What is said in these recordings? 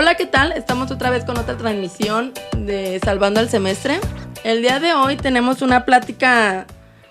Hola, ¿qué tal? Estamos otra vez con otra transmisión de Salvando al Semestre. El día de hoy tenemos una plática,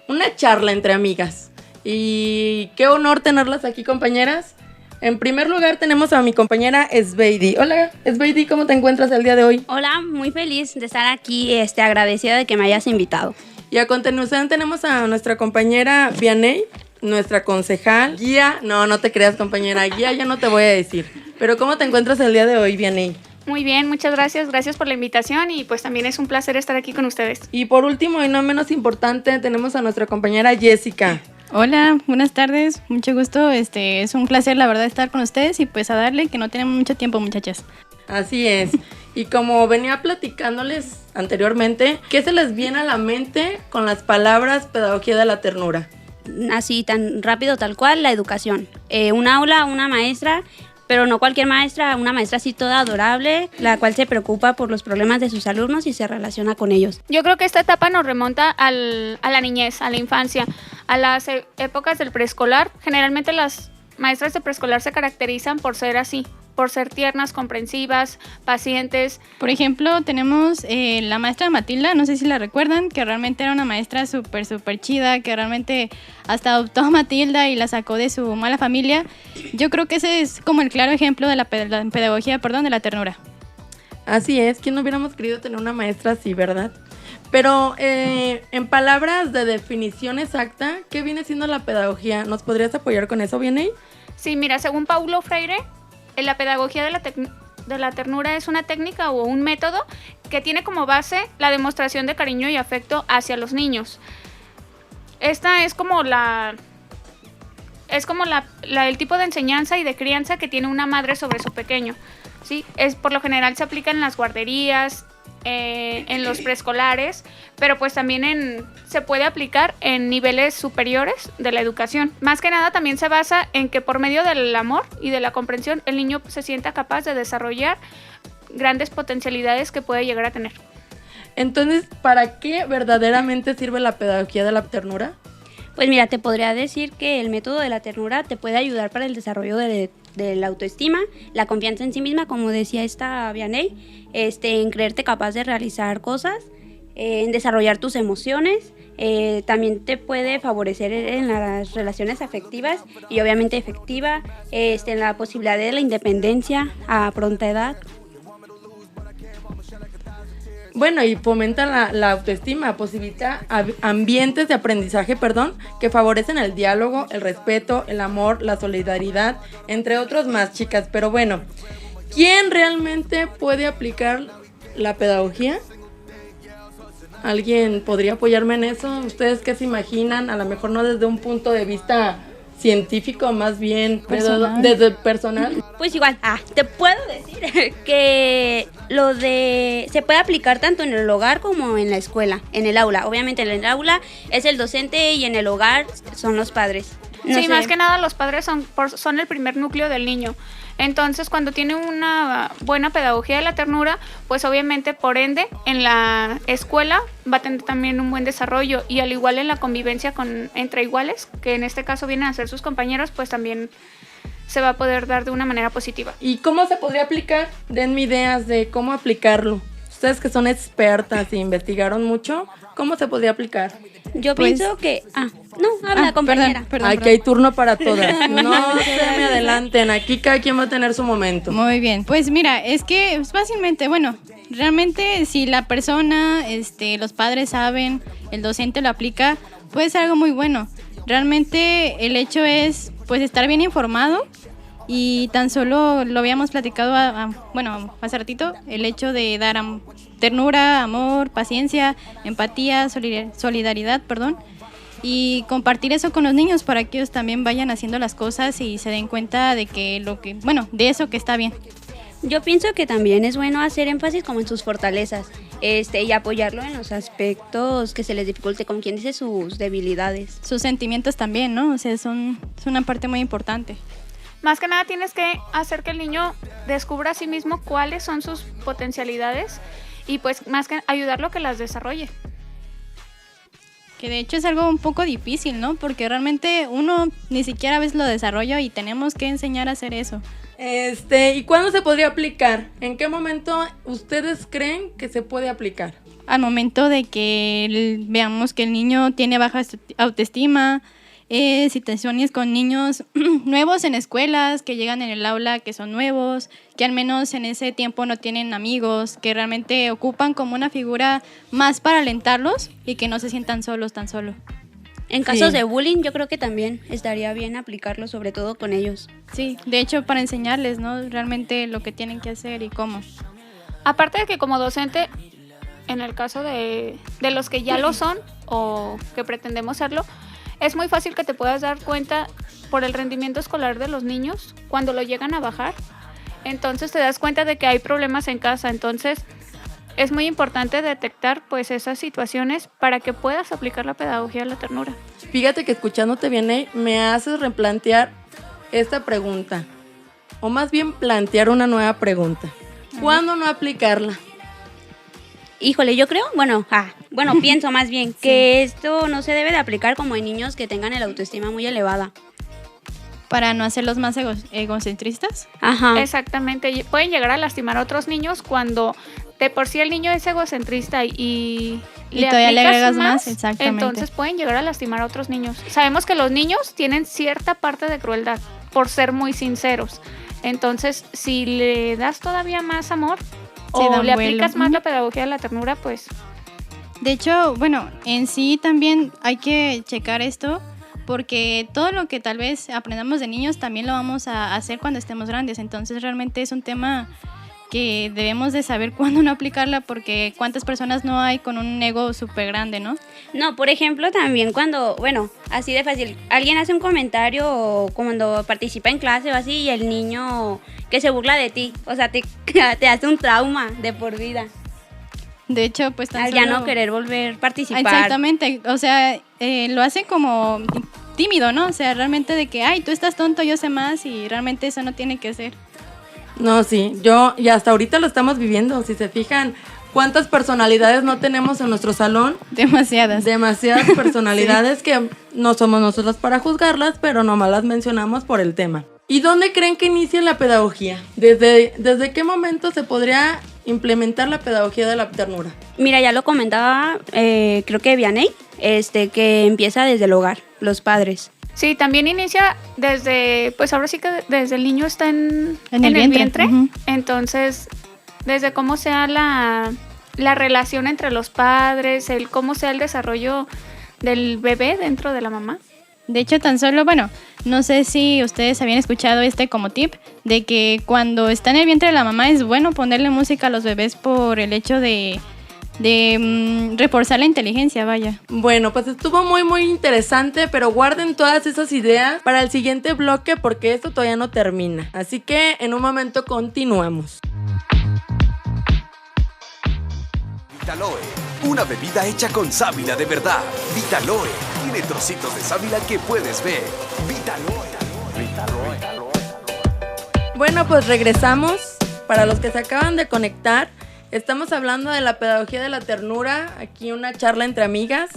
una charla entre amigas. Y qué honor tenerlas aquí, compañeras. En primer lugar tenemos a mi compañera Esbeidi. Hola, Esbeidi, ¿cómo te encuentras el día de hoy? Hola, muy feliz de estar aquí, agradecida de que me hayas invitado. Y a continuación tenemos a nuestra compañera Vianey, nuestra concejal, guía. No te creas, compañera, guía ya no te voy a decir. Pero ¿cómo te encuentras el día de hoy, Vianey? Muy bien, muchas gracias por la invitación y pues también es un placer estar aquí con ustedes. Y por último y no menos importante, tenemos a nuestra compañera Jessica. Hola, buenas tardes, mucho gusto, es un placer la verdad estar con ustedes y pues a darle que no tenemos mucho tiempo, muchachas. Así es, y como venía platicándoles anteriormente, ¿qué se les viene a la mente con las palabras pedagogía de la ternura? Así tan rápido, tal cual, la educación. Un aula, una maestra, pero no cualquier maestra, una maestra así toda adorable, la cual se preocupa por los problemas de sus alumnos y se relaciona con ellos. Yo creo que esta etapa nos remonta a la niñez, a la infancia, a las épocas del preescolar. Generalmente las maestras de preescolar se caracterizan por ser así, por ser tiernas, comprensivas, pacientes. Por ejemplo, tenemos la maestra Matilda, no sé si la recuerdan, que realmente era una maestra súper chida, que realmente hasta adoptó a Matilda y la sacó de su mala familia. Yo creo que ese es como el claro ejemplo de la pedagogía, de la ternura. Así es, ¿quién no hubiéramos querido tener una maestra así, verdad? Pero en palabras de definición exacta, ¿qué viene siendo la pedagogía? ¿Nos podrías apoyar con eso, Vianey? Sí, mira, según Paulo Freire, la pedagogía de la ternura es una técnica o un método que tiene como base la demostración de cariño y afecto hacia los niños. Esta es como el tipo de enseñanza y de crianza que tiene una madre sobre su pequeño, ¿sí? Por lo general se aplica en las guarderías, en los preescolares, pero pues también se puede aplicar en niveles superiores de la educación. Más que nada también se basa en que por medio del amor y de la comprensión el niño se sienta capaz de desarrollar grandes potencialidades que puede llegar a tener. Entonces, ¿para qué verdaderamente sirve la pedagogía de la ternura? Pues mira, te podría decir que el método de la ternura te puede ayudar para el desarrollo de la autoestima, la confianza en sí misma, como decía esta Vianey, en creerte capaz de realizar cosas, en desarrollar tus emociones, también te puede favorecer en las relaciones afectivas y obviamente efectiva, en la posibilidad de la independencia a pronta edad. Bueno, y fomenta la autoestima, posibilita ambientes de aprendizaje, que favorecen el diálogo, el respeto, el amor, la solidaridad, entre otros más, chicas. Pero bueno, ¿quién realmente puede aplicar la pedagogía? ¿Alguien podría apoyarme en eso? ¿Ustedes qué se imaginan? A lo mejor no desde un punto de vista científico, más bien personal. Desde personal. Pues igual, te puedo decir que se puede aplicar tanto en el hogar como en la escuela, en el aula. Obviamente en el aula es el docente y en el hogar son los padres. Más que nada los padres son el primer núcleo del niño. Entonces, cuando tiene una buena pedagogía de la ternura, pues obviamente, por ende, en la escuela va a tener también un buen desarrollo y al igual en la convivencia entre iguales, que en este caso vienen a ser sus compañeros, pues también se va a poder dar de una manera positiva. ¿Y cómo se podría aplicar? Denme ideas de cómo aplicarlo. Ustedes que son expertas e investigaron mucho, ¿cómo se podría aplicar? Yo pienso que... habla, compañera. Perdón. Aquí hay turno para todas. No se me adelanten. Aquí cada quien va a tener su momento. Muy bien. Pues mira, es que fácilmente, realmente si la persona, los padres saben, el docente lo aplica, puede ser algo muy bueno. Realmente el hecho es, pues, estar bien informado y tan solo lo habíamos platicado, hace ratito, el hecho de dar ternura, amor, paciencia, empatía, solidaridad, y compartir eso con los niños para que ellos también vayan haciendo las cosas y se den cuenta de que de eso que está bien. Yo pienso que también es bueno hacer énfasis como en sus fortalezas, y apoyarlo en los aspectos que se les dificulte, como quien dice, sus debilidades. Sus sentimientos también, ¿no? O sea, es una parte muy importante. Más que nada tienes que hacer que el niño descubra a sí mismo cuáles son sus potencialidades y pues más que ayudarlo a que las desarrolle. Que de hecho es algo un poco difícil, ¿no? Porque realmente uno ni siquiera a veces lo desarrolla y tenemos que enseñar a hacer eso. ¿Y cuándo se podría aplicar? ¿En qué momento ustedes creen que se puede aplicar? Al momento de que veamos que el niño tiene baja autoestima, situaciones con niños nuevos en escuelas, que llegan en el aula, que son nuevos, que al menos en ese tiempo no tienen amigos, que realmente ocupan como una figura más para alentarlos y que no se sientan solos tan solo. En casos de bullying, yo creo que también estaría bien aplicarlo, sobre todo con ellos. Sí, de hecho para enseñarles, ¿no? Realmente lo que tienen que hacer y cómo. Aparte de que como docente, en el caso de los que ya lo son o que pretendemos serlo, es muy fácil que te puedas dar cuenta por el rendimiento escolar de los niños cuando lo llegan a bajar. Entonces te das cuenta de que hay problemas en casa. Entonces es muy importante detectar pues esas situaciones para que puedas aplicar la pedagogía de la ternura. Fíjate que escuchándote bien, me haces replantear esta pregunta, o más bien plantear una nueva pregunta. ¿Cuándo no aplicarla? Híjole, yo creo, pienso más bien que esto no se debe de aplicar como en niños que tengan el autoestima muy elevada. Para no hacerlos más egocentristas. Ajá. Exactamente, pueden llegar a lastimar a otros niños cuando de por sí el niño es egocentrista y todavía le agregas más, exactamente. exactamente. Entonces pueden llegar a lastimar a otros niños. Sabemos que los niños tienen cierta parte de crueldad por ser muy sinceros. Entonces, si le das todavía más amor o le aplicas más la pedagogía de la ternura, pues... De hecho, bueno, en sí también hay que checar esto, porque todo lo que tal vez aprendamos de niños también lo vamos a hacer cuando estemos grandes. Entonces realmente es un tema que debemos de saber cuándo no aplicarla, porque cuántas personas no hay con un ego súper grande, ¿no? No, por ejemplo, también cuando, así de fácil, alguien hace un comentario o cuando participa en clase o así y el niño que se burla de ti, o sea, te hace un trauma de por vida. De hecho, pues al ya no querer volver a participar. Exactamente, o sea, lo hace como tímido, ¿no? O sea, realmente de que, ay, tú estás tonto, yo sé más, y realmente eso no tiene que ser. No, sí, y hasta ahorita lo estamos viviendo. Si se fijan, ¿cuántas personalidades no tenemos en nuestro salón? Demasiadas personalidades sí. Que no somos nosotros para juzgarlas, pero nomás las mencionamos por el tema. ¿Y dónde creen que inicia la pedagogía? ¿Desde qué momento se podría implementar la pedagogía de la ternura? Mira, ya lo comentaba, creo que Vianney, que empieza desde el hogar, los padres. Sí, también inicia desde, pues ahora sí que desde el niño está en el vientre. Uh-huh. Entonces, desde cómo sea la relación entre los padres, cómo sea el desarrollo del bebé dentro de la mamá. De hecho, tan solo, no sé si ustedes habían escuchado como tip, de que cuando está en el vientre de la mamá es bueno ponerle música a los bebés por el hecho de reforzar la inteligencia, vaya. Bueno, pues estuvo muy muy interesante, pero guarden todas esas ideas para el siguiente bloque porque esto todavía no termina. Así que en un momento continuamos. Vitaloe, una bebida hecha con sábila de verdad. Vitaloe, tiene trocitos de sábila que puedes ver. Vitaloe. Bueno, pues regresamos. Para los que se acaban de conectar, estamos hablando de la pedagogía de la ternura, aquí una charla entre amigas.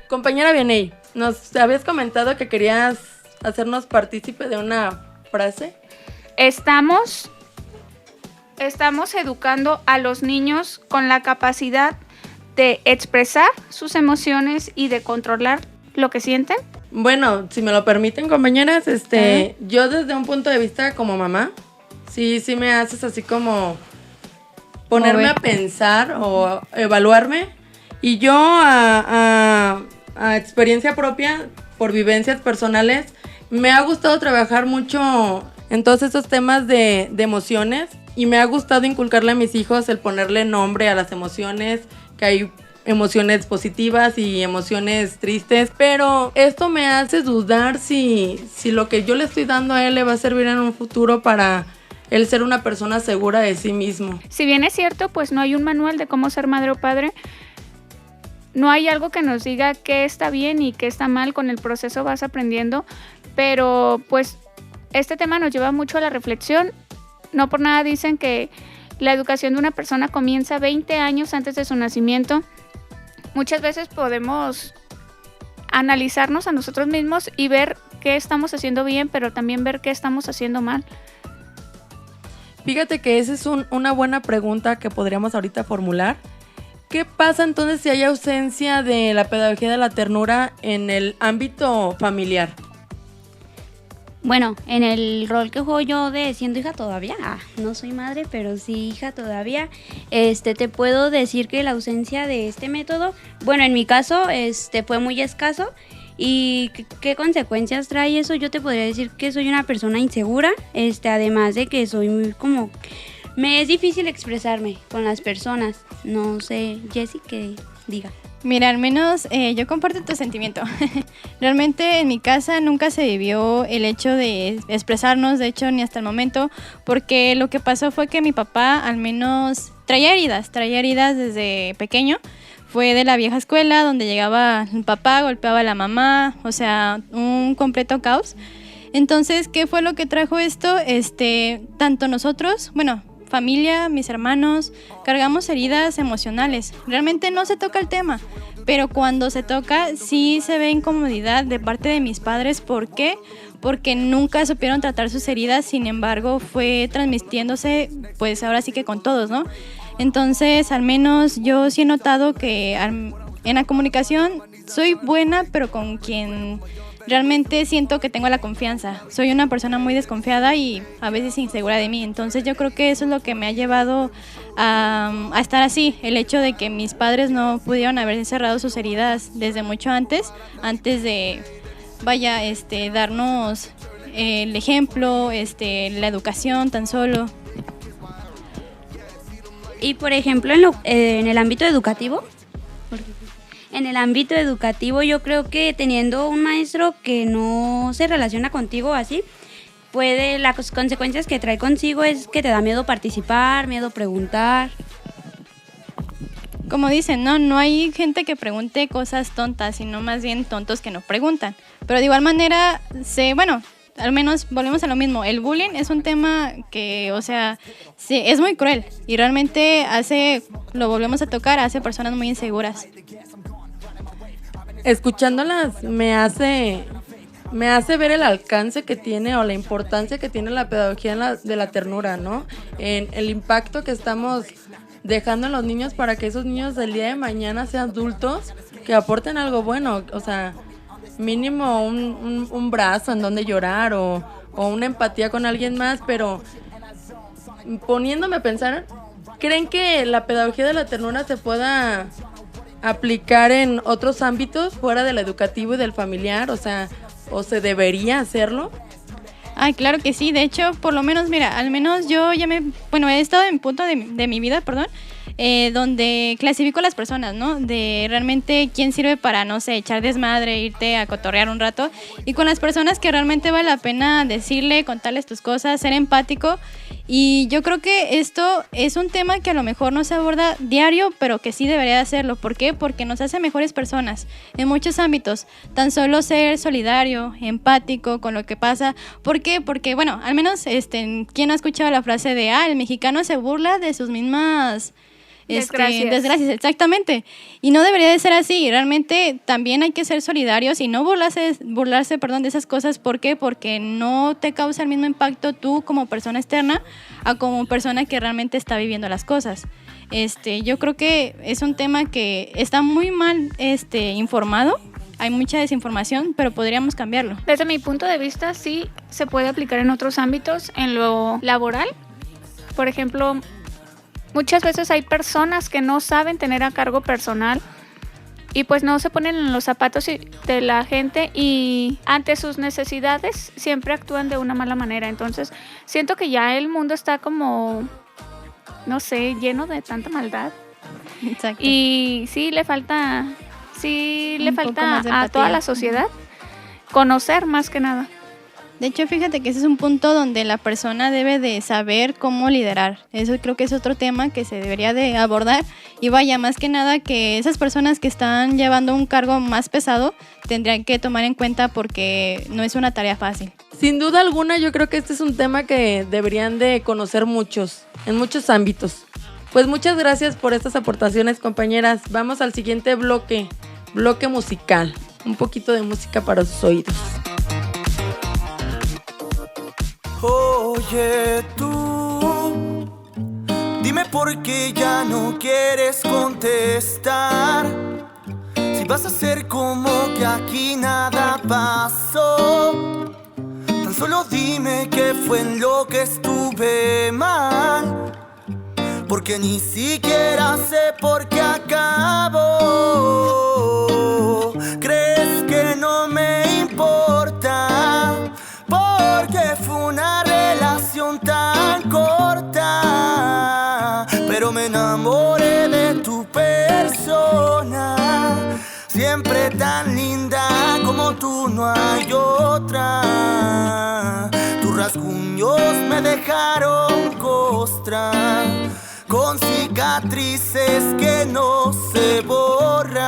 Compañera Vianney, nos habías comentado que querías hacernos partícipe de una frase. Estamos educando a los niños con la capacidad de expresar sus emociones y de controlar lo que sienten. Bueno, si me lo permiten, compañeras, yo desde un punto de vista como mamá, sí me haces así como ponerme a pensar o evaluarme, y yo a experiencia propia, por vivencias personales, me ha gustado trabajar mucho en todos esos temas de emociones, y me ha gustado inculcarle a mis hijos el ponerle nombre a las emociones, que hay emociones positivas y emociones tristes, pero esto me hace dudar si lo que yo le estoy dando a él le va a servir en un futuro para el ser una persona segura de sí mismo. Si bien es cierto, pues no hay un manual de cómo ser madre o padre, no hay algo que nos diga qué está bien y qué está mal, con el proceso vas aprendiendo, pero pues este tema nos lleva mucho a la reflexión. No por nada dicen que la educación de una persona comienza 20 años antes de su nacimiento. Muchas veces podemos analizarnos a nosotros mismos y ver qué estamos haciendo bien, pero también ver qué estamos haciendo mal. Fíjate que esa es una buena pregunta que podríamos ahorita formular. ¿Qué pasa entonces si hay ausencia de la pedagogía de la ternura en el ámbito familiar? Bueno, en el rol que juego yo de siendo hija todavía, no soy madre, pero sí hija todavía, te puedo decir que la ausencia de este método, bueno, en mi caso, fue muy escaso. ¿Y qué consecuencias trae eso? Yo te podría decir que soy una persona insegura, además de que soy muy como... Me es difícil expresarme con las personas. No sé, Jessie, que diga. Mira, al menos yo comparto tu sentimiento. Realmente en mi casa nunca se vivió el hecho de expresarnos, de hecho, ni hasta el momento, porque lo que pasó fue que mi papá al menos traía heridas desde pequeño. Fue de la vieja escuela donde llegaba el papá, golpeaba a la mamá, o sea, un completo caos. Entonces, ¿qué fue lo que trajo esto? Tanto nosotros, bueno, familia, mis hermanos, cargamos heridas emocionales. Realmente no se toca el tema, pero cuando se toca sí se ve incomodidad de parte de mis padres. ¿Por qué? Porque nunca supieron tratar sus heridas, sin embargo fue transmitiéndose pues ahora sí que con todos, ¿no? Entonces al menos yo sí he notado que en la comunicación soy buena, pero con quien realmente siento que tengo la confianza. Soy una persona muy desconfiada y a veces insegura de mí. Entonces yo creo que eso es lo que me ha llevado a estar así. El hecho de que mis padres no pudieron haber cerrado sus heridas desde mucho antes de, darnos el ejemplo, la educación tan solo. Y por ejemplo, en el ámbito educativo, yo creo que teniendo un maestro que no se relaciona contigo así, las consecuencias que trae consigo es que te da miedo participar, miedo preguntar. Como dicen, no hay gente que pregunte cosas tontas, sino más bien tontos que no preguntan. Pero de igual manera, al menos volvemos a lo mismo. El bullying es un tema que, sí, es muy cruel y realmente lo volvemos a tocar, hace personas muy inseguras. Escuchándolas me hace ver el alcance que tiene o la importancia que tiene la pedagogía de la ternura, ¿no? En el impacto que estamos dejando en los niños para que esos niños del día de mañana sean adultos que aporten algo bueno, o sea, mínimo un brazo en donde llorar o una empatía con alguien más, pero poniéndome a pensar, ¿creen que la pedagogía de la ternura se pueda aplicar en otros ámbitos fuera del educativo y del familiar? O sea, ¿o se debería hacerlo? Ay, claro que sí. De hecho, por lo menos, mira, al menos yo he estado en punto de mi vida, donde clasifico a las personas, ¿no? De realmente quién sirve para, no sé, echar desmadre, irte a cotorrear un rato. Y con las personas que realmente vale la pena decirle, contarles tus cosas, ser empático. Y yo creo que esto es un tema que a lo mejor no se aborda diario, pero que sí debería hacerlo. ¿Por qué? Porque nos hace mejores personas en muchos ámbitos. Tan solo ser solidario, empático con lo que pasa. ¿Por qué? Porque, bueno, al menos, ¿quién ha escuchado la frase de, el mexicano se burla de sus mismas... desgracias, exactamente. Y no debería de ser así. Realmente también hay que ser solidarios y no burlarse de esas cosas. ¿Por qué? Porque no te causa el mismo impacto tú como persona externa a como persona que realmente está viviendo las cosas. Yo creo que es un tema que está muy mal informado. Hay mucha desinformación, pero podríamos cambiarlo. Desde mi punto de vista, sí se puede aplicar en otros ámbitos, en lo laboral. Por ejemplo, muchas veces hay personas que no saben tener a cargo personal y pues no se ponen en los zapatos de la gente y ante sus necesidades siempre actúan de una mala manera. Entonces siento que ya el mundo está como, no sé, lleno de tanta maldad. Exacto. Y sí le falta a toda la sociedad conocer más que nada. De hecho, fíjate que ese es un punto donde la persona debe de saber cómo liderar. Eso creo que es otro tema que se debería de abordar. Y vaya, más que nada que esas personas que están llevando un cargo más pesado tendrían que tomar en cuenta porque no es una tarea fácil. Sin duda alguna, yo creo que este es un tema que deberían de conocer muchos, en muchos ámbitos. Pues muchas gracias por estas aportaciones, compañeras. Vamos al siguiente bloque musical. Un poquito de música para sus oídos. Oye tú, dime por qué ya no quieres contestar. Si vas a hacer como que aquí nada pasó, tan solo dime qué fue en lo que estuve mal, porque ni siquiera sé por qué acabó. ¿Crees que no me importa? Porque fue una relación tan corta, pero me enamoré de tu persona. Siempre tan linda como tú, no hay otra. Tus rasguños me dejaron costra, con cicatrices que no se borran,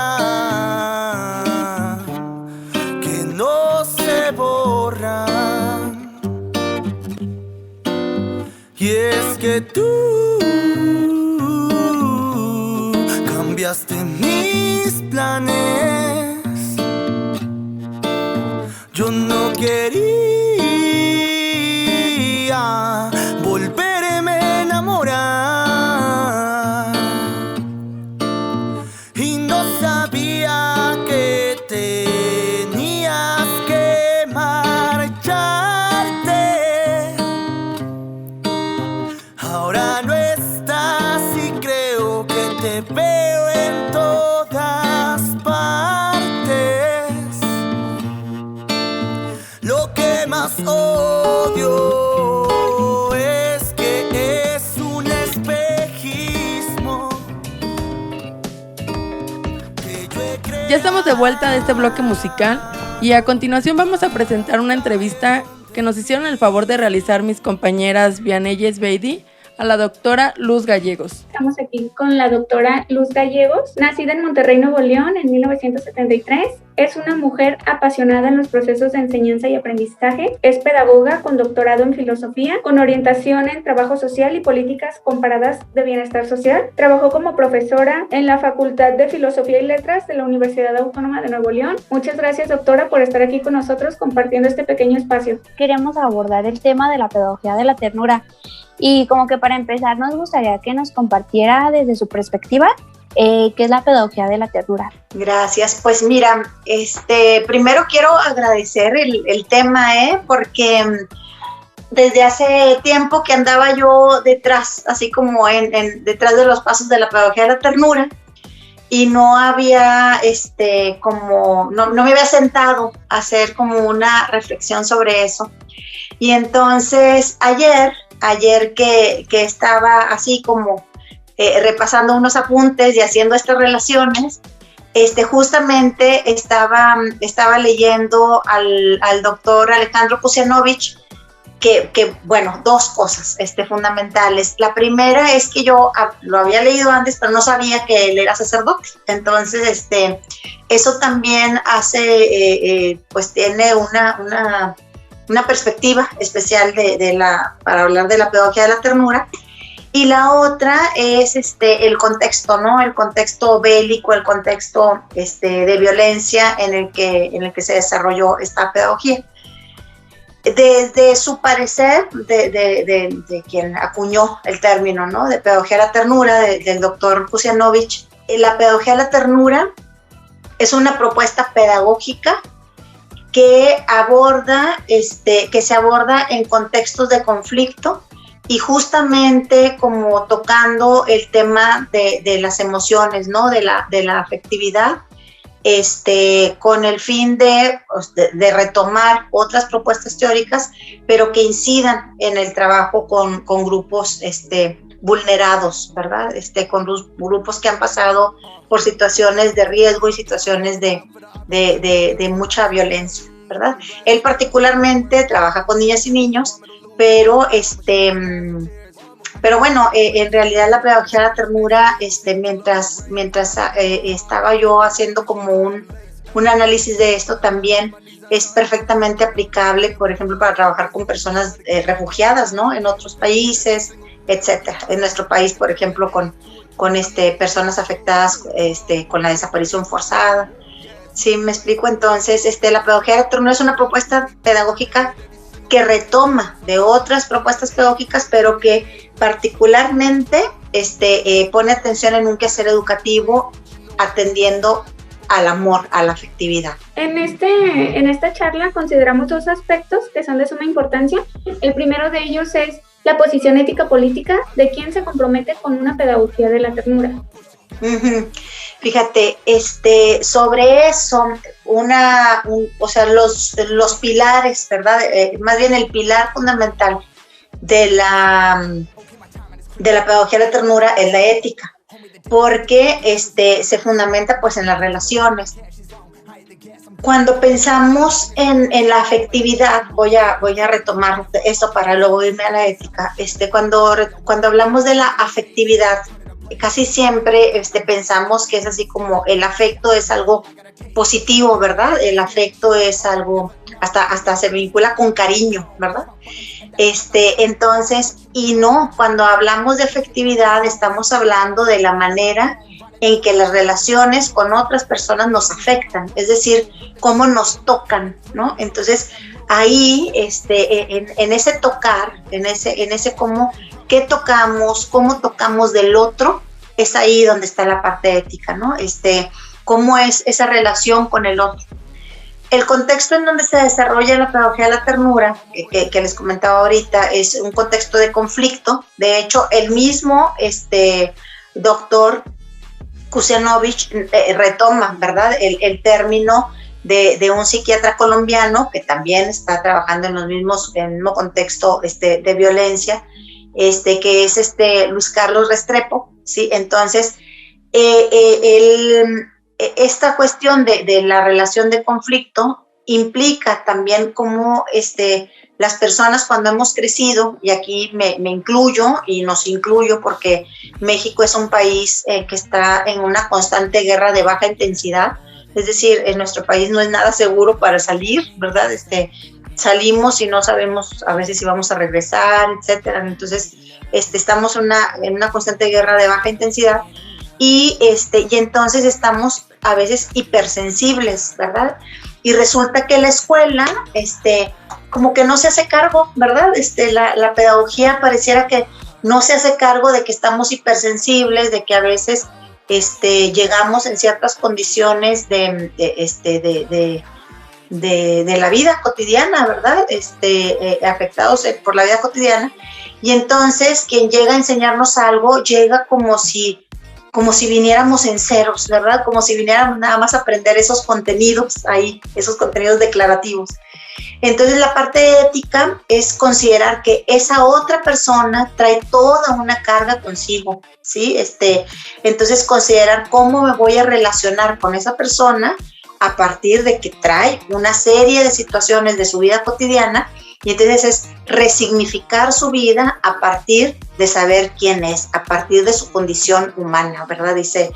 que no se borran. Y es que tú cambiaste mis planes. Yo no quería volverme a enamorar, y no sabía que tenías que marcharte. Ahora no estás y creo que te veo en todas partes. Lo que más odio es que es un espejismo que yo he creado. Ya estamos de vuelta de este bloque musical y a continuación vamos a presentar una entrevista que nos hicieron el favor de realizar mis compañeras Vianey y Esbeidi a la doctora Luz Gallegos. Estamos aquí con la doctora Luz Gallegos, nacida en Monterrey, Nuevo León en 1973. Es una mujer apasionada en los procesos de enseñanza y aprendizaje. Es pedagoga con doctorado en filosofía, con orientación en trabajo social y políticas comparadas de bienestar social. Trabajó como profesora en la Facultad de Filosofía y Letras de la Universidad Autónoma de Nuevo León. Muchas gracias, doctora, por estar aquí con nosotros compartiendo este pequeño espacio. Queremos abordar el tema de la pedagogía de la ternura y como que para empezar nos gustaría que nos compartiera desde su perspectiva qué es la pedagogía de la ternura. Gracias, pues mira, primero quiero agradecer el tema, porque desde hace tiempo que andaba yo detrás, así como detrás de los pasos de la pedagogía de la ternura, y no había, no me había sentado a hacer como una reflexión sobre eso. Y entonces ayer que estaba así como repasando unos apuntes y haciendo estas relaciones, justamente estaba leyendo al doctor Alejandro Kusianovich, que bueno, dos cosas fundamentales. La primera es que yo lo había leído antes, pero no sabía que él era sacerdote. Entonces, eso también hace, pues tiene una perspectiva especial para hablar de la pedagogía de la ternura. Y la otra es el contexto, ¿no? El contexto bélico, el contexto de violencia en el que se desarrolló esta pedagogía. Desde su parecer, de quien acuñó el término, ¿no?, de pedagogía de la ternura, del doctor Kusianovich, la pedagogía de la ternura es una propuesta pedagógica que se aborda en contextos de conflicto y justamente como tocando el tema de las emociones, ¿no?, de la afectividad, con el fin de retomar otras propuestas teóricas, pero que incidan en el trabajo con grupos vulnerados, ¿verdad? Con los grupos que han pasado por situaciones de riesgo y situaciones de mucha violencia, ¿verdad? Él particularmente trabaja con niñas y niños, pero bueno, en realidad la pedagogía de la ternura, mientras estaba yo haciendo como un análisis de esto, también es perfectamente aplicable, por ejemplo, para trabajar con personas refugiadas, ¿no?, en otros países, etcétera. En nuestro país, por ejemplo, con personas afectadas con la desaparición forzada. ¿Sí me explico? Entonces, la pedagogía de la ternura es una propuesta pedagógica que retoma de otras propuestas pedagógicas, pero que particularmente pone atención en un quehacer educativo atendiendo al amor, a la afectividad. En esta charla consideramos 2 aspectos que son de suma importancia. El primero de ellos es la posición ética-política de quien se compromete con una pedagogía de la ternura. Uh-huh. Fíjate, sobre eso, o sea, los pilares, ¿verdad? Más bien el pilar fundamental de la pedagogía de la ternura es la ética, porque se fundamenta pues en las relaciones. Cuando pensamos en la afectividad, voy a retomar esto para luego irme a la ética. Cuando hablamos de la afectividad, casi siempre pensamos que es así como el afecto es algo positivo, ¿verdad? El afecto es algo, hasta se vincula con cariño, ¿verdad? Entonces, y no, cuando hablamos de afectividad estamos hablando de la manera en que las relaciones con otras personas nos afectan, es decir, cómo nos tocan, ¿no? Entonces, ahí, en ese tocar, en ese cómo, qué tocamos, cómo tocamos del otro, es ahí donde está la parte ética, ¿no? Cómo es esa relación con el otro. El contexto en donde se desarrolla la pedagogía de la ternura, que les comentaba ahorita, es un contexto de conflicto. De hecho, el mismo doctor Kusianovich retoma, ¿verdad?, el término de un psiquiatra colombiano que también está trabajando en el mismo contexto de violencia, que es Luis Carlos Restrepo, ¿sí? Entonces, esta cuestión de la relación de conflicto implica también cómo las personas cuando hemos crecido, y aquí me incluyo y nos incluyo porque México es un país que está en una constante guerra de baja intensidad, es decir, en nuestro país no es nada seguro para salir, ¿verdad? Salimos y no sabemos a veces si vamos a regresar, etcétera. Entonces, estamos en una constante guerra de baja intensidad y entonces estamos a veces hipersensibles, ¿verdad? Y resulta que la escuela, como que no se hace cargo, ¿verdad? La pedagogía pareciera que no se hace cargo de que estamos hipersensibles, de que a veces llegamos en ciertas condiciones de la vida cotidiana, ¿verdad? Afectados por la vida cotidiana. Y entonces quien llega a enseñarnos algo llega como si viniéramos en ceros, ¿verdad? Como si viniéramos nada más a aprender esos contenidos ahí, esos contenidos declarativos. Entonces la parte ética es considerar que esa otra persona trae toda una carga consigo, ¿sí? Entonces considerar cómo me voy a relacionar con esa persona a partir de que trae una serie de situaciones de su vida cotidiana, y entonces es resignificar su vida a partir de saber quién es, a partir de su condición humana, ¿verdad? Dice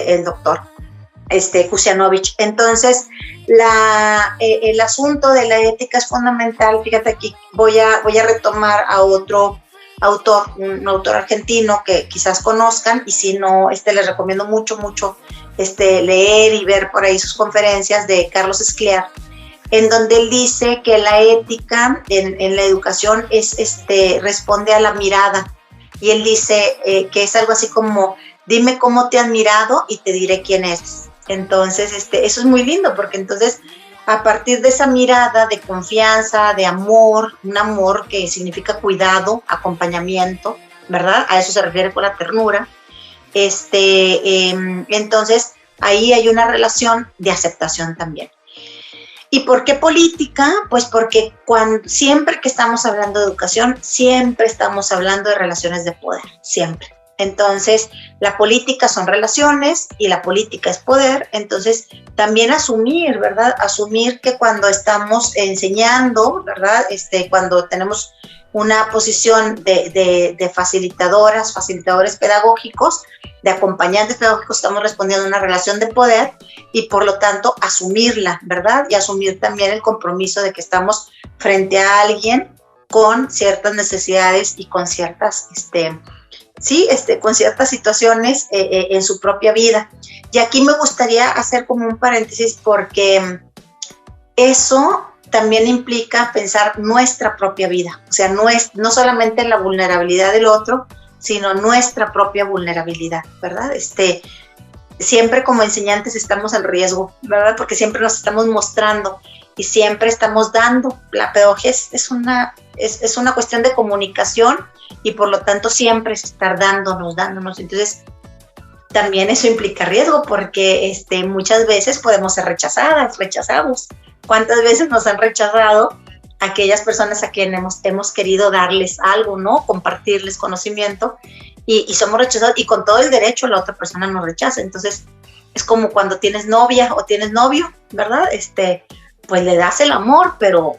el doctor Kusianovich. Entonces, el asunto de la ética es fundamental. Fíjate, aquí voy a retomar a otro autor, un autor argentino que quizás conozcan, y si no, les recomiendo mucho leer y ver por ahí sus conferencias, de Carlos Escliar, en donde él dice que la ética en la educación responde a la mirada, y él dice que es algo así como: dime cómo te han mirado y te diré quién eres. Entonces, eso es muy lindo, porque entonces a partir de esa mirada de confianza, de amor, un amor que significa cuidado, acompañamiento, ¿verdad? A eso se refiere con la ternura. Entonces ahí hay una relación de aceptación también. ¿Y por qué política? Pues porque siempre que estamos hablando de educación, siempre estamos hablando de relaciones de poder, siempre. Entonces, la política son relaciones y la política es poder. Entonces, también asumir, ¿verdad? Asumir que cuando estamos enseñando, ¿verdad? Cuando tenemos una posición de facilitadores pedagógicos, de acompañantes pedagógicos, estamos respondiendo a una relación de poder, y por lo tanto asumirla, ¿verdad? Y asumir también el compromiso de que estamos frente a alguien con ciertas necesidades y con ciertas, con ciertas situaciones en su propia vida. Y aquí me gustaría hacer como un paréntesis, porque eso también implica pensar nuestra propia vida, o sea, no solamente en la vulnerabilidad del otro, sino nuestra propia vulnerabilidad, ¿verdad? Siempre como enseñantes estamos en riesgo, ¿verdad? Porque siempre nos estamos mostrando y siempre estamos dando. La pedagogía es una cuestión de comunicación y por lo tanto siempre es estar dándonos. Entonces, también eso implica riesgo porque muchas veces podemos ser rechazados. ¿Cuántas veces nos han rechazado aquellas personas a quienes hemos querido darles algo, ¿no? Compartirles conocimiento y somos rechazados y con todo el derecho la otra persona nos rechaza. Entonces, es como cuando tienes novia o tienes novio, ¿verdad? Pues le das el amor, pero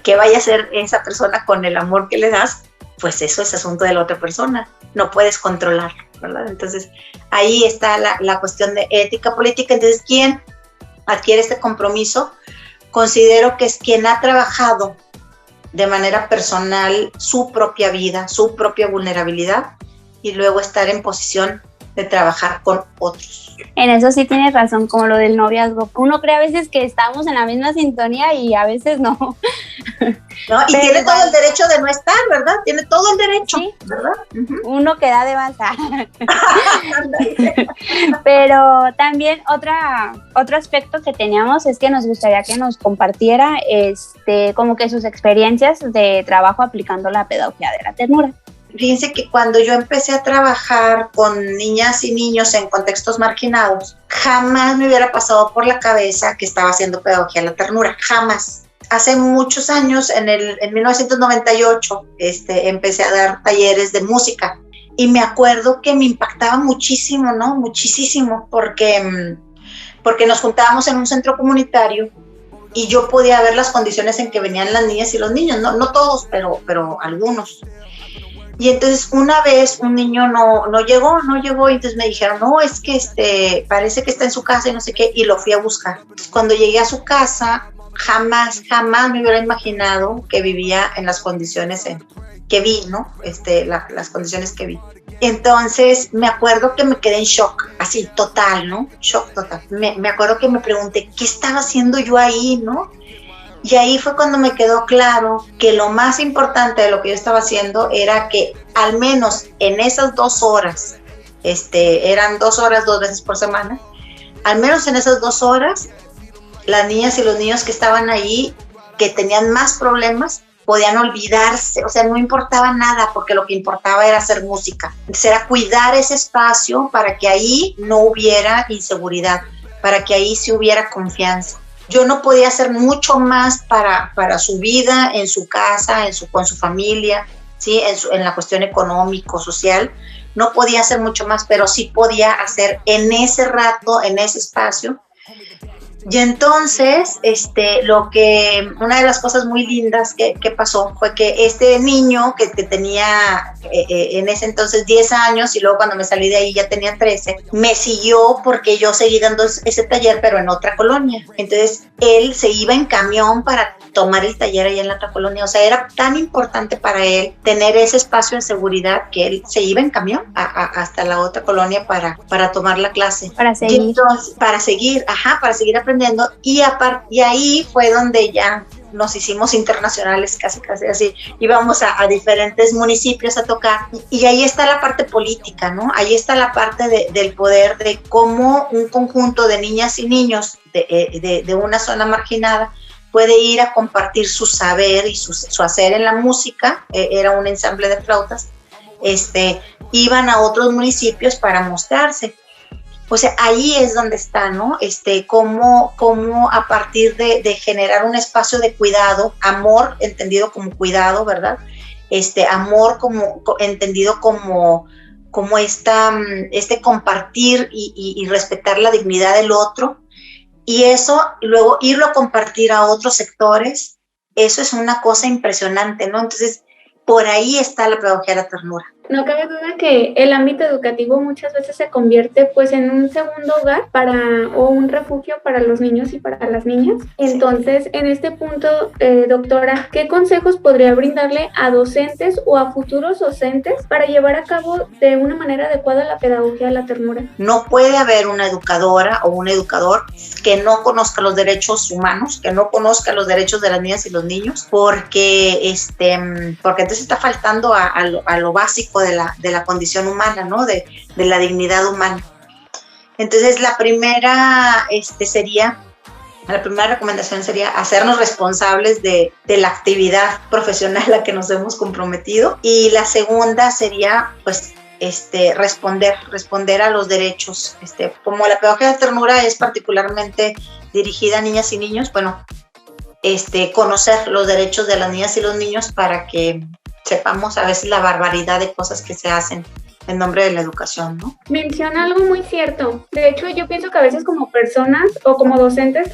¿qué vaya a hacer esa persona con el amor que le das? Pues eso es asunto de la otra persona, no puedes controlarlo, ¿verdad? Entonces, ahí está la cuestión de ética política. Entonces, ¿quién adquiere este compromiso? Considero que es quien ha trabajado de manera personal su propia vida, su propia vulnerabilidad y luego estar en posición de trabajar con otros. En eso sí tienes razón, como lo del noviazgo. Uno cree a veces que estamos en la misma sintonía y a veces no. ¿No? Y tiene todo el derecho de no estar, ¿verdad? Tiene todo el derecho, ¿sí? ¿Verdad? Uh-huh. Uno que da de más. Pero también otro aspecto que teníamos es que nos gustaría que nos compartiera como que sus experiencias de trabajo aplicando la pedagogía de la ternura. Fíjense que cuando yo empecé a trabajar con niñas y niños en contextos marginados, jamás me hubiera pasado por la cabeza que estaba haciendo pedagogía de la ternura, jamás. Hace muchos años, en 1998, empecé a dar talleres de música y me acuerdo que me impactaba muchísimo, ¿no? Muchísimo, porque nos juntábamos en un centro comunitario y yo podía ver las condiciones en que venían las niñas y los niños, no todos, pero algunos. Y entonces una vez un niño no llegó, y entonces me dijeron, no, es que parece que está en su casa y no sé qué, y lo fui a buscar. Entonces, cuando llegué a su casa, jamás me hubiera imaginado que vivía en las condiciones que vi, ¿no? Las condiciones que vi. Entonces me acuerdo que me quedé en shock, así, total, ¿no? Shock total. Me acuerdo que me pregunté, ¿qué estaba haciendo yo ahí, no? Y ahí fue cuando me quedó claro que lo más importante de lo que yo estaba haciendo era que al menos en esas 2 horas, eran 2 horas 2 veces por semana, al menos en esas 2 horas, las niñas y los niños que estaban ahí, que tenían más problemas, podían olvidarse, o sea, no importaba nada, porque lo que importaba era hacer música. Entonces era cuidar ese espacio para que ahí no hubiera inseguridad, para que ahí sí hubiera confianza. Yo no podía hacer mucho más para su vida, en su casa, con su familia, ¿sí? En la cuestión económico, social. No podía hacer mucho más, pero sí podía hacer en ese rato, en ese espacio. Y entonces, una de las cosas muy lindas que pasó fue que este niño que tenía en ese entonces 10 años y luego cuando me salí de ahí ya tenía 13, me siguió porque yo seguí dando ese taller pero en otra colonia. Entonces él se iba en camión para tomar el taller allá en la otra colonia. O sea, era tan importante para él tener ese espacio de seguridad que él se iba en camión hasta la otra colonia para tomar la clase. Para seguir. Y entonces, para seguir aprendiendo. Y ahí fue donde ya nos hicimos internacionales, casi así. Íbamos a diferentes municipios a tocar. Y ahí está la parte política, ¿no? Ahí está la parte del poder, de cómo un conjunto de niñas y niños de una zona marginada puede ir a compartir su saber y su hacer en la música. Era un ensamble de flautas. Iban a otros municipios para mostrarse. O sea, ahí es donde está, ¿no? Cómo a partir de generar un espacio de cuidado, amor entendido como cuidado, ¿verdad? Amor entendido como compartir y respetar la dignidad del otro. Y eso, luego irlo a compartir a otros sectores, eso es una cosa impresionante, ¿no? Entonces, por ahí está la pedagogía de la ternura. No cabe duda que el ámbito educativo muchas veces se convierte pues en un segundo hogar o un refugio para los niños y para las niñas. Entonces, en este punto, doctora, ¿qué consejos podría brindarle a docentes o a futuros docentes para llevar a cabo de una manera adecuada la pedagogía de la ternura? No puede haber una educadora o un educador que no conozca los derechos humanos, que no conozca los derechos de las niñas y los niños, porque entonces está faltando a lo básico de la condición humana, ¿no? De la dignidad humana. Entonces, la primera recomendación sería hacernos responsables de la actividad profesional a la que nos hemos comprometido. Y la segunda sería, pues, responder a los derechos. Como la pedagogía de ternura es particularmente dirigida a niñas y niños, bueno, conocer los derechos de las niñas y los niños para que sepamos a veces la barbaridad de cosas que se hacen en nombre de la educación, ¿no? Menciona algo muy cierto. De hecho, yo pienso que a veces como personas o como docentes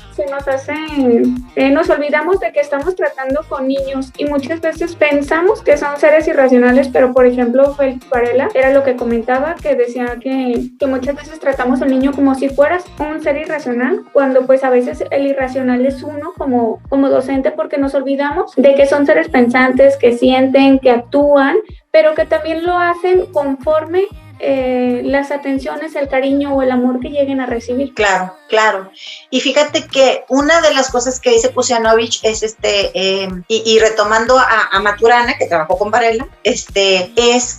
nos olvidamos de que estamos tratando con niños y muchas veces pensamos que son seres irracionales, pero por ejemplo, Félix Varela era lo que comentaba, que decía que muchas veces tratamos al niño como si fueras un ser irracional, cuando pues a veces el irracional es uno como docente, porque nos olvidamos de que son seres pensantes, que sienten, que actúan, pero que también lo hacen conforme las atenciones, el cariño o el amor que lleguen a recibir. Claro, claro. Y fíjate que una de las cosas que dice Pusianovich es y retomando a Maturana, que trabajó con Varela, es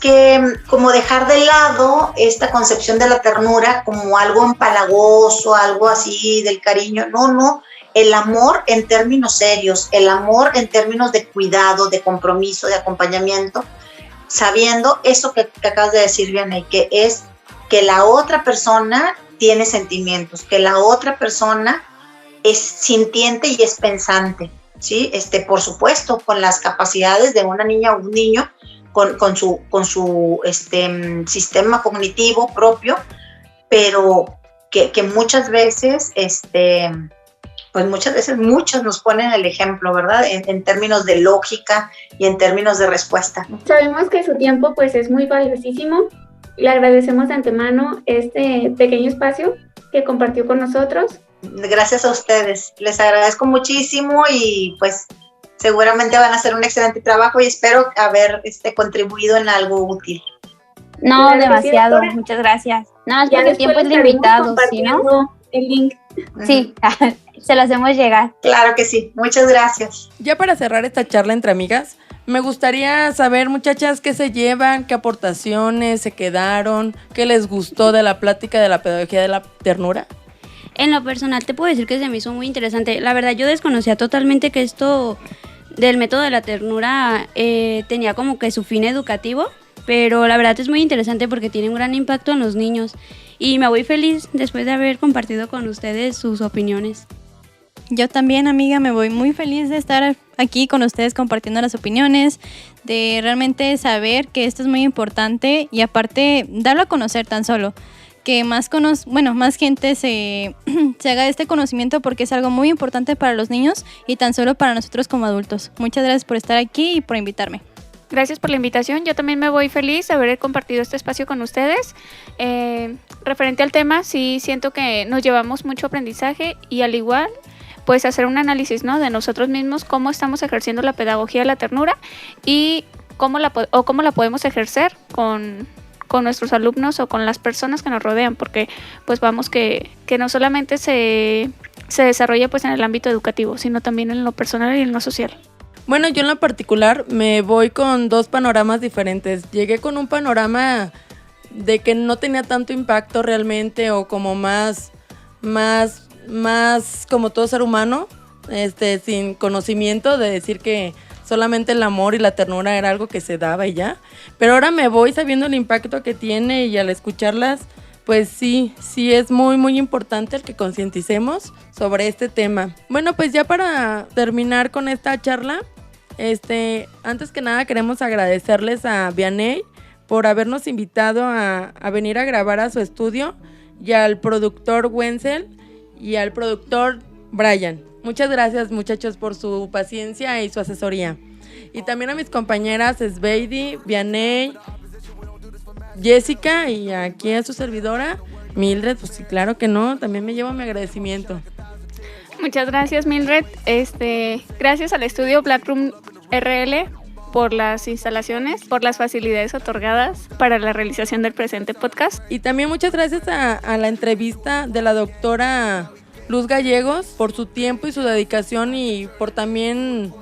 que como dejar de lado esta concepción de la ternura como algo empalagoso, algo así del cariño. No. El amor en términos serios, el amor en términos de cuidado, de compromiso, de acompañamiento, sabiendo eso que acabas de decir, Vianney, que es que la otra persona tiene sentimientos, que la otra persona es sintiente y es pensante, ¿sí? Por supuesto, con las capacidades de una niña o un niño, con su sistema cognitivo propio, pero que muchas veces, pues muchas veces muchos nos ponen el ejemplo, ¿verdad? En términos de lógica y en términos de respuesta. Sabemos que su tiempo pues es muy valiosísimo. Le agradecemos de antemano este pequeño espacio que compartió con nosotros. Gracias a ustedes. Les agradezco muchísimo y pues seguramente van a hacer un excelente trabajo y espero haber contribuido en algo útil. No, demasiado. Muchas gracias. No, es porque el tiempo es limitado, ¿sí, no? El link. Sí, se lo hacemos llegar. Claro que sí, muchas gracias. Ya para cerrar esta charla entre amigas, me gustaría saber, muchachas, qué se llevan, qué aportaciones se quedaron, qué les gustó de la plática de la pedagogía de la ternura. En lo personal te puedo decir que se me hizo muy interesante. La verdad yo desconocía totalmente que esto del método de la ternura tenía como que su fin educativo, pero la verdad es muy interesante porque tiene un gran impacto en los niños. Y me voy feliz después de haber compartido con ustedes sus opiniones. Yo también, amiga, me voy muy feliz de estar aquí con ustedes compartiendo las opiniones, de realmente saber que esto es muy importante y aparte darlo a conocer tan solo. Que más gente se haga este conocimiento porque es algo muy importante para los niños y tan solo para nosotros como adultos. Muchas gracias por estar aquí y por invitarme. Gracias por la invitación. Yo también me voy feliz de haber compartido este espacio con ustedes. Referente al tema, sí siento que nos llevamos mucho aprendizaje y al igual, pues hacer un análisis, ¿no? De nosotros mismos, cómo estamos ejerciendo la pedagogía de la ternura y cómo la podemos ejercer con nuestros alumnos o con las personas que nos rodean, porque pues vamos que no solamente se desarrolla pues en el ámbito educativo, sino también en lo personal y en lo social. Bueno, yo en lo particular me voy con dos panoramas diferentes. Llegué con un panorama de que no tenía tanto impacto realmente o como más como todo ser humano, sin conocimiento de decir que solamente el amor y la ternura era algo que se daba y ya. Pero ahora me voy sabiendo el impacto que tiene y al escucharlas, pues sí es muy, muy importante el que concienticemos sobre este tema. Bueno, pues ya para terminar con esta charla, antes que nada queremos agradecerles a Vianney por habernos invitado a venir a grabar a su estudio y al productor Wenzel y al productor Brian. Muchas gracias, muchachos, por su paciencia y su asesoría. Y también a mis compañeras Sveidi, Vianney Jessica y aquí a su servidora, Mildred, pues sí, claro que no, también me llevo mi agradecimiento. Muchas gracias, Mildred. Gracias al estudio Blackroom RL por las instalaciones, por las facilidades otorgadas para la realización del presente podcast. Y también muchas gracias a la entrevista de la doctora Luz Gallegos por su tiempo y su dedicación y por también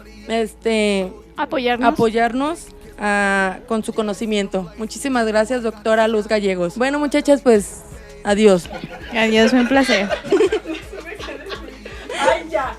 apoyarnos con su conocimiento. Muchísimas gracias, doctora Luz Gallegos. Bueno, muchachas, pues adiós. Adiós, fue un placer. Ay, ya.